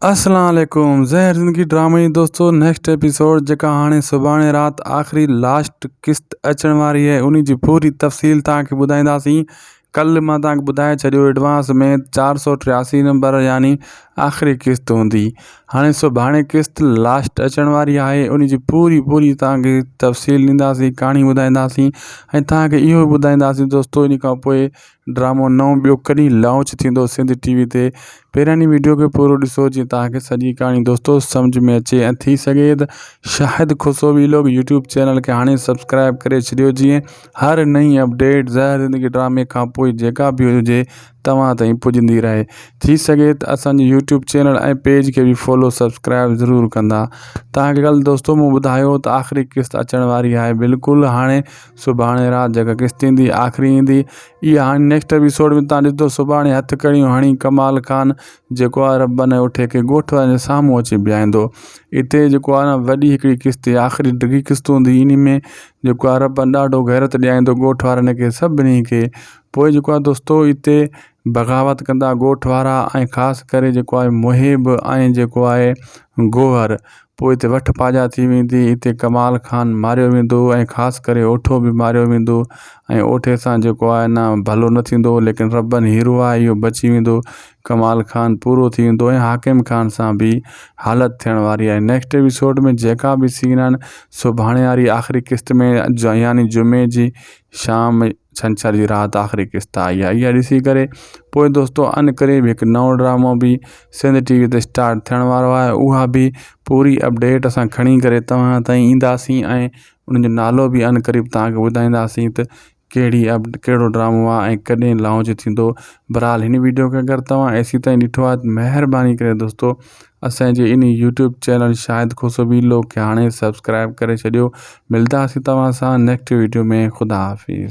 अस्सलाम वालेकुम ज़हर ज़िंदगी ड्रामा जी दोस्तों नेक्स्ट एपिसोड जेका हाणे सुभाणे रात आखिरी लास्ट किस्त अचण वारी है उन्हीं जी पूरी तफ़सील तव्हांखे ॿुधाईंदासीं। कल मां तव्हांखे ॿुधाए छॾियो एडवांस में 483 नंबर यानी आखिरी किस्त हूंदी। हाणे सुभाणे किस्त लास्ट अचण वारी आहे उन जी पूरी तव्हांखे तफ़सील ॾींदासीं, कहाणी ॿुधाईंदासीं ऐं तव्हांखे इहो बि ॿुधाईंदासीं दोस्तों इन खां पोइ ड्रामो नओं ॿियो कॾहिं लॉन्च थींदो सिंध टीवी ते। पहिरियां वीडियो खे पूरो ॾिसो जीअं तव्हांखे सॼी कहाणी दोस्तों सम्झ में अचे ऐं थी सघे त शाहिद खुशो वीलॉग यूट्यूब चैनल खे हाणे सब्सक्राइब करे छॾियो जीअं हर नई अपडेट ज़हर ज़िंदगी ड्रामे खां पोइ जेका बि हुजे तव्हां ताईं पुॼंदी रहे। थी सघे त असांजे यूट्यूब चैनल ऐं पेज खे बि फॉलो सब्सक्राइब ज़रूरु कंदा। तव्हांखे कल्ह दोस्तों मूं ॿुधायो त आख़िरी किस्त अचण वारी आहे, बिल्कुलु हाणे सुभाणे राति जेका किस्त ईंदी आख़िरी ईंदी इहा हाणे नेक्स्ट एपिसोड में तव्हां ॾिसंदो सुभाणे हथ खणियूं हणी कमाल खान जेको आहे रब न उठे खे ॻोठ वारनि जे साम्हूं अची बीहाईंदो। हिते जेको आहे न वॾी हिकिड़ी किस्त आख़िरी डिघी किस्त हूंदी इन में जेको आहे रब ॾाढो गैरत ॾियारींदो ॻोठ वारनि खे सभिनी खे। पोइ जेको आहे दोस्तों हिते बग़ावत कंदा ॻोठ वारा ऐं ख़ासि करे जेको आहे मुहिब ऐं जेको आहे गोहर। पोइ हिते वठ पाजा थी वेंदी, हिते कमाल खान मारियो वेंदो ऐं ख़ासि करे ओठो बि मारियो वेंदो ऐं ओठे सां जेको आहे न भलो न थींदो लेकिन रबनि हीरो आहे इहो बची वेंदो। कमाल खान पूरो थी वेंदो ऐं हाकिम खान सां बि हालत थियण वारी आहे। नेक्स्ट एपिसोड में जेका बि सीन आहिनि सुभाणे वारी आख़िरी किस्त में यानी जुमे जी शाम छंछर जी राति आख़िरी किस्त आई आहे इहा ॾिसी करे पोइ दोस्तों अन क़रीब हिकु नओं ड्रामो बि सिंध टीवी ते स्टार्ट थियण वारो आहे। उहा बि पूरी अपडेट असां खणी करे तव्हां ताईं ईंदासीं ऐं उनजो नालो बि अन क़रीब तव्हांखे ॿुधाईंदासीं त कहिड़ो ड्रामो आहे ऐं कॾहिं लॉन्च थींदो। बहरहाल हिन वीडियो खे अगरि तव्हां एसी ताईं ॾिठो आहे महिरबानी करे दोस्तों असांजे इन YouTube channel Shahid Khusho vlog खे हाणे सब्सक्राइब करे छॾियो। मिलंदासीं तव्हां सां नेक्स्ट वीडियो में। ख़ुदा हाफ़िज़।